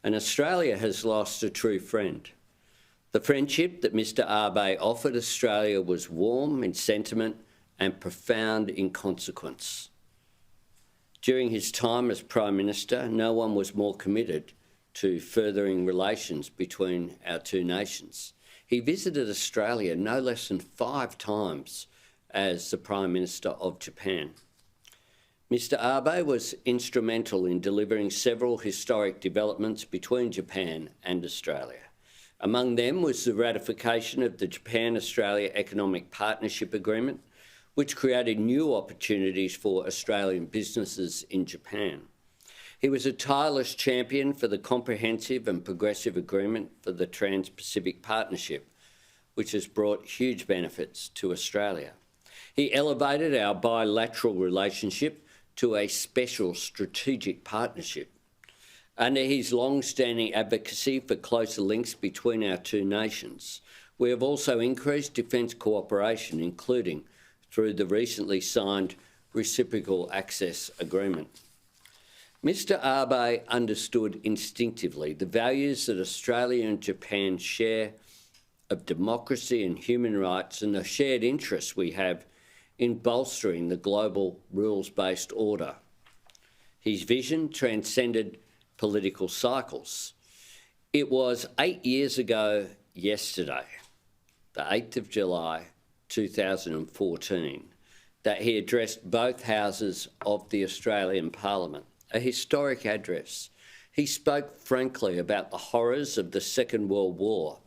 and Australia has lost a true friend. The friendship that Mr Abe offered Australia was warm in sentiment and profound in consequence. During his time as Prime Minister, no one was more committed to furthering relations between our two nations. He visited Australia no less than 5 times as the Prime Minister of Japan. Mr Abe was instrumental in delivering several historic developments between Japan and Australia. Among them was the ratification of the Japan-Australia Economic Partnership Agreement, which created new opportunities for Australian businesses in Japan. He was a tireless champion for the comprehensive and progressive agreement for the Trans-Pacific Partnership, which has brought huge benefits to Australia. He elevated our bilateral relationship to a special strategic partnership. Under his long-standing advocacy for closer links between our two nations, we have also increased defence cooperation, including through the recently signed Reciprocal Access Agreement. Mr Abe understood instinctively the values that Australia and Japan share of democracy and human rights and the shared interests we have in bolstering the global rules-based order. His vision transcended political cycles. It was 8 years ago yesterday, the 8th of July 2014, that he addressed both houses of the Australian Parliament, a historic address. He spoke frankly about the horrors of the Second World War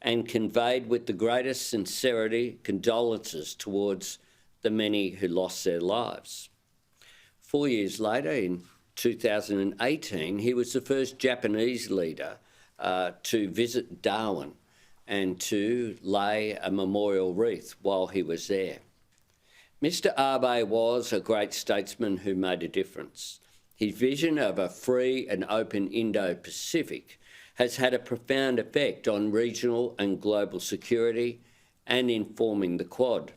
and conveyed with the greatest sincerity condolences towards the many who lost their lives. 4 years later, in 2018, he was the first Japanese leader to visit Darwin and to lay a memorial wreath while he was there. Mr Abe was a great statesman who made a difference. His vision of a free and open Indo-Pacific has had a profound effect on regional and global security and in forming the Quad.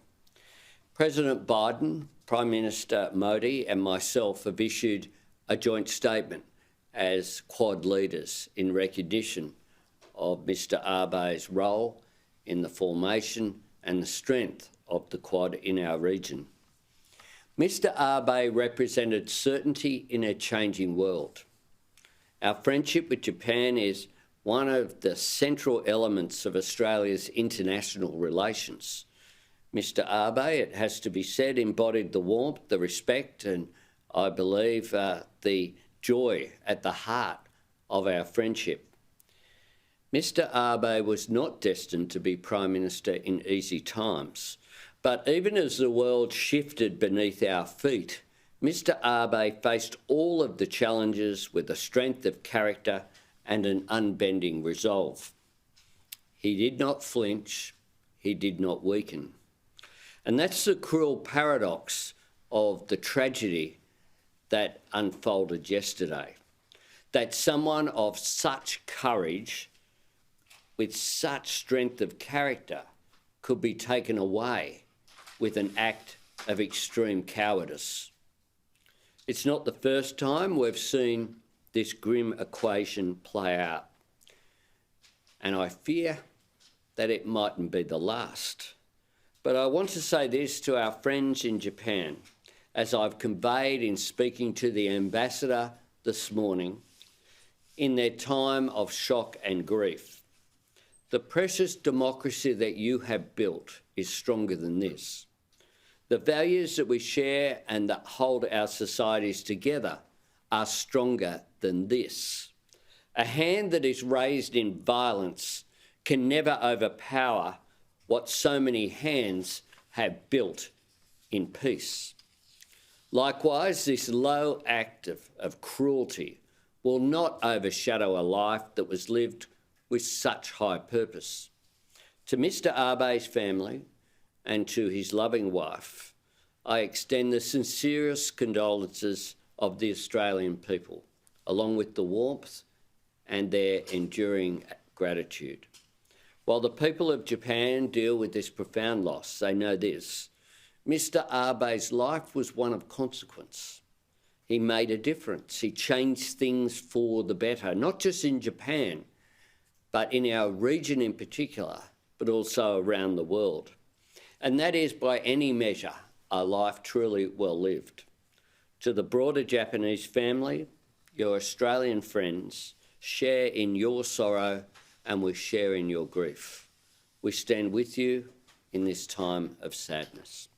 President Biden, Prime Minister Modi and myself have issued a joint statement as Quad leaders in recognition of Mr Abe's role in the formation and the strength of the Quad in our region. Mr Abe represented certainty in a changing world. Our friendship with Japan is one of the central elements of Australia's international relations. Mr Abe, it has to be said, embodied the warmth, the respect and, I believe, the joy at the heart of our friendship. Mr Abe was not destined to be Prime Minister in easy times, but even as the world shifted beneath our feet, Mr Abe faced all of the challenges with a strength of character and an unbending resolve. He did not flinch, he did not weaken. And that's the cruel paradox of the tragedy that unfolded yesterday, that someone of such courage, with such strength of character, could be taken away with an act of extreme cowardice. It's not the first time we've seen this grim equation play out, and I fear that it mightn't be the last. But I want to say this to our friends in Japan, as I've conveyed in speaking to the ambassador this morning, in their time of shock and grief. The precious democracy that you have built is stronger than this. The values that we share and that hold our societies together are stronger than this. A hand that is raised in violence can never overpower what so many hands have built in peace. Likewise, this low act of cruelty will not overshadow a life that was lived with such high purpose. To Mr Abe's family and to his loving wife, I extend the sincerest condolences of the Australian people, along with the warmth and their enduring gratitude. While the people of Japan deal with this profound loss, they know this: Mr Abe's life was one of consequence. He made a difference. He changed things for the better, not just in Japan, but in our region in particular, but also around the world. And that is, by any measure, a life truly well lived. To the broader Japanese family, your Australian friends share in your sorrow and we share in your grief. We stand with you in this time of sadness.